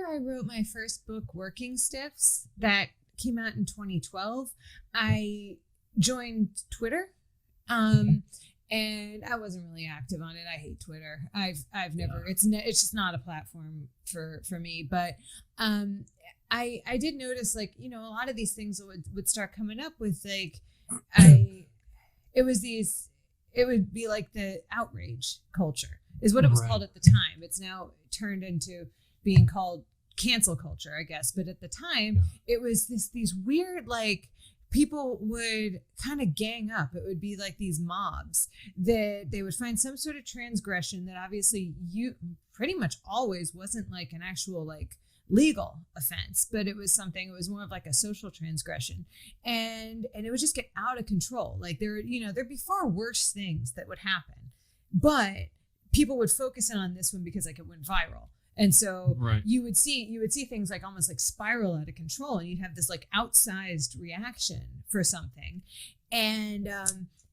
after I wrote my first book, Working Stiffs, that came out in 2012, I joined Twitter. And I wasn't really active on it. I hate Twitter. I've never, it's just not a platform for me. But I did notice, like, you know, a lot of these things would start coming up with, like, it would be like the outrage culture is what it was called at the time. It's now turned into being called cancel culture, I guess. But at the time, it was these weird, like, people would kind of gang up. It would be like these mobs that they would find some sort of transgression that obviously you pretty much always wasn't like an actual like legal offense, but it was more of like a social transgression. And it would just get out of control. Like there'd be far worse things that would happen, but people would focus in on this one because like it went viral. And so you would see things like almost like spiral out of control, and you'd have this like outsized reaction for something. And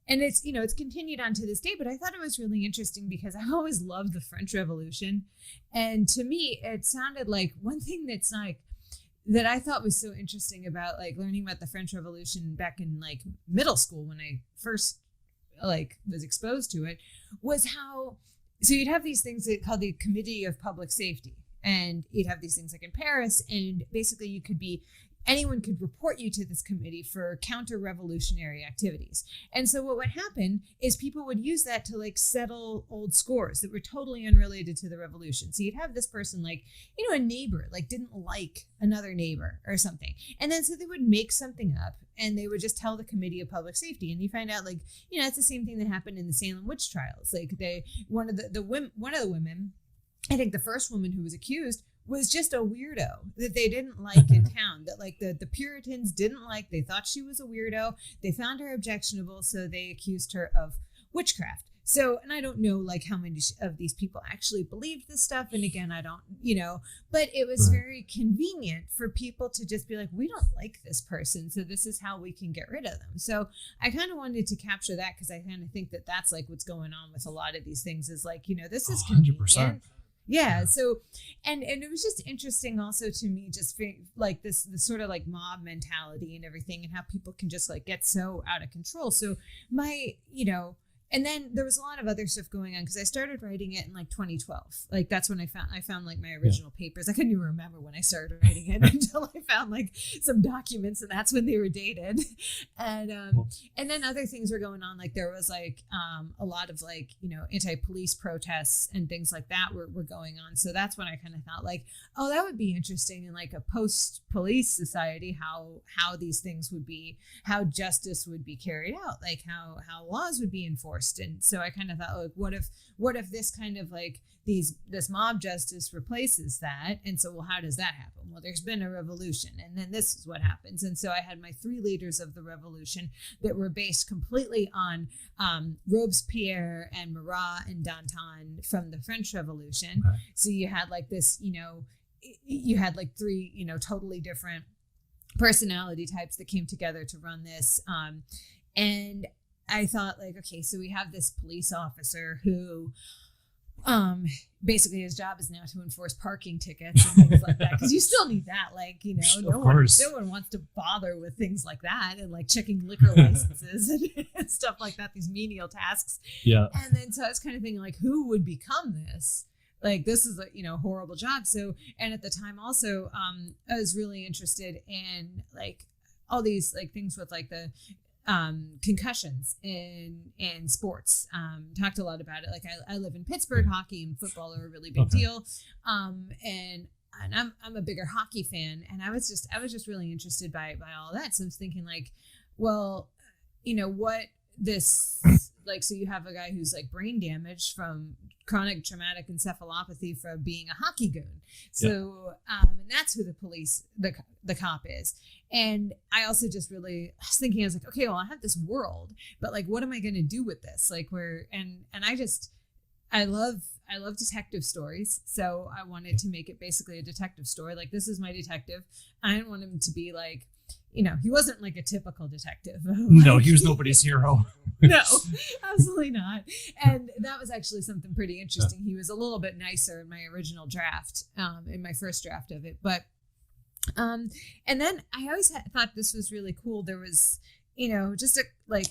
it's, you know, it's continued on to this day, but I thought it was really interesting because I always loved the French Revolution. And to me, it sounded like one thing that's like, that I thought was so interesting about like learning about the French Revolution back in like middle school when I first like was exposed to it was how, so you'd have these things that called the Committee of Public Safety, and you'd have these things like in Paris, and basically anyone could report you to this committee for counter-revolutionary activities. And so what would happen is people would use that to like settle old scores that were totally unrelated to the revolution. So you'd have this person like, you know, a neighbor like didn't like another neighbor or something. And then so they would make something up and they would just tell the Committee of Public Safety. And you find out like, you know, it's the same thing that happened in the Salem witch trials. Like one of the women, I think the first woman who was accused was just a weirdo that they didn't like in town, that like the Puritans didn't like. They thought she was a weirdo. They found her objectionable, so they accused her of witchcraft. So, and I don't know like how many of these people actually believed this stuff. And again, I don't, you know, but it was very convenient for people to just be like, we don't like this person, so this is how we can get rid of them. So I kind of wanted to capture that because I kind of think that that's like what's going on with a lot of these things is like, you know, this is 100%. Yeah. So, and it was just interesting also to me, just like this sort of like mob mentality and everything and how people can just like get so out of control. So and then there was a lot of other stuff going on because I started writing it in like 2012. Like that's when I found like my original papers. I couldn't even remember when I started writing it until I found like some documents, and that's when they were dated. And then other things were going on. Like there was like a lot of like, you know, anti-police protests and things like that were going on. So that's when I kind of thought like, oh, that would be interesting in like a post-police society, how these things would be, how justice would be carried out, like how laws would be enforced. And so I kind of thought, like, what if this kind of like this mob justice replaces that? And so, well, how does that happen? Well, there's been a revolution, and then this is what happens. And so I had my 3 leaders of the revolution that were based completely on Robespierre and Marat and Danton from the French Revolution. Okay. So you had like this, you know, you had like 3, you know, totally different personality types that came together to run this. And I thought like, okay, so we have this police officer who basically his job is now to enforce parking tickets and things like that, because you still need that, like, you know, no one wants to bother with things like that and like checking liquor licenses and stuff like that, these menial tasks. Yeah. And then so I was kind of thinking like, who would become this? Like, this is a, you know, horrible job. So, and at the time also I was really interested in like all these like things with like the concussions in sports. Talked a lot about it. Like I live in Pittsburgh. Hockey and football are a really big deal. And I'm a bigger hockey fan, and I was just really interested by all that. So I was thinking like, well, you know, what this like, so you have a guy who's like brain damaged from chronic traumatic encephalopathy from being a hockey goon. So, and that's who the cop is. And I also just really I was thinking, I was like, okay, well, I have this world, but like, what am I going to do with this? Like I love detective stories. So I wanted to make it basically a detective story. Like, this is my detective. I didn't want him to be like, he wasn't like a typical detective. No, he was nobody's hero. No, absolutely not. And that was actually something pretty interesting. He was a little bit nicer in my original draft, in my first draft of it. But, and then I always thought this was really cool. There was, just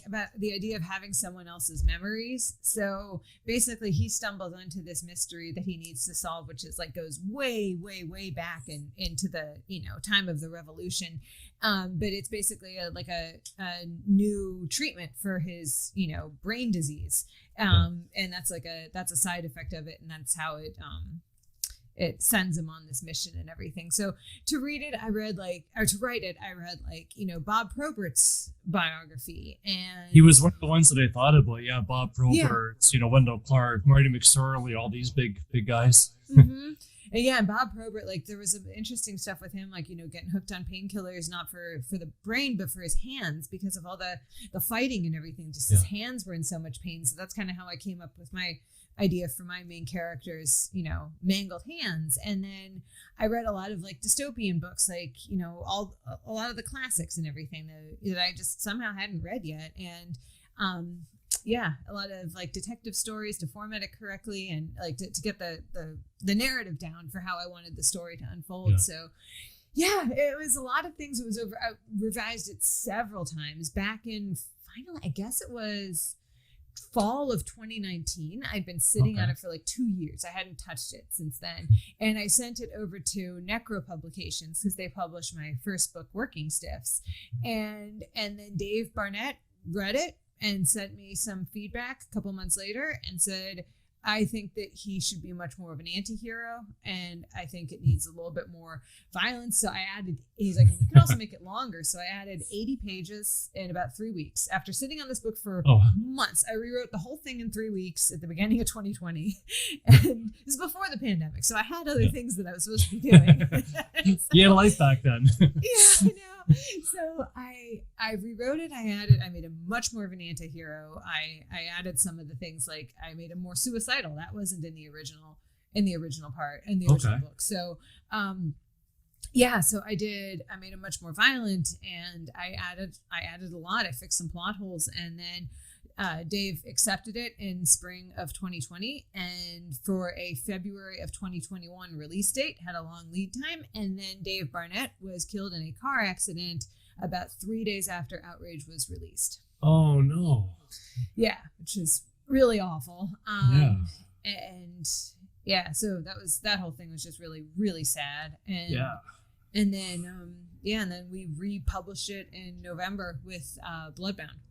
about the idea of having someone else's memories. So basically he stumbles onto this mystery that he needs to solve, which is goes way, way, way back into the, time of the revolution. But it's basically a new treatment for his, brain disease. And that's a side effect of it. And that's how it sends him on this mission and everything. So to read it, I read Bob Probert's biography, and he was one of the ones that I thought about. Yeah, Bob Probert, Wendell Clark, Marty McSorley, all these big guys. Mm-hmm. And yeah, Bob Probert, there was some interesting stuff with him, getting hooked on painkillers, not for the brain, but for his hands, because of all the fighting and everything. Just his hands were in so much pain. So that's kind of how I came up with my idea for my main character's, mangled hands. And then I read a lot of dystopian books, a lot of the classics and everything that I just somehow hadn't read yet. And a lot of detective stories to format it correctly and to get the narrative down for how I wanted the story to unfold. Yeah. So it was a lot of things. It was I revised it several times back in finally, I guess it was fall of 2019. I'd been sitting on it for 2 years. I hadn't touched it since then. And I sent it over to Necro Publications because they published my first book, Working Stiffs. And then Dave Barnett read it and sent me some feedback a couple months later and said, I think that he should be much more of an anti-hero, and I think it needs a little bit more violence. So he's like, you can also make it longer. So I added 80 pages in about 3 weeks. After sitting on this book for months, I rewrote the whole thing in 3 weeks at the beginning of 2020. And this is before the pandemic. So I had other things that I was supposed to be doing. You had a life back then. Yeah, I know. So I rewrote it. I made him much more of an anti-hero. I added some of the things, I made him more suicidal. That wasn't in the original part, in the original book. So so I made him much more violent, and I added a lot. I fixed some plot holes, and then Dave accepted it in spring of 2020, and for a February of 2021 release date, had a long lead time. And then Dave Barnett was killed in a car accident about 3 days after Outrage was released. Oh no. Yeah, which is really awful. And so that whole thing was just really, really sad. And and then and then we republished it in November with Bloodbound.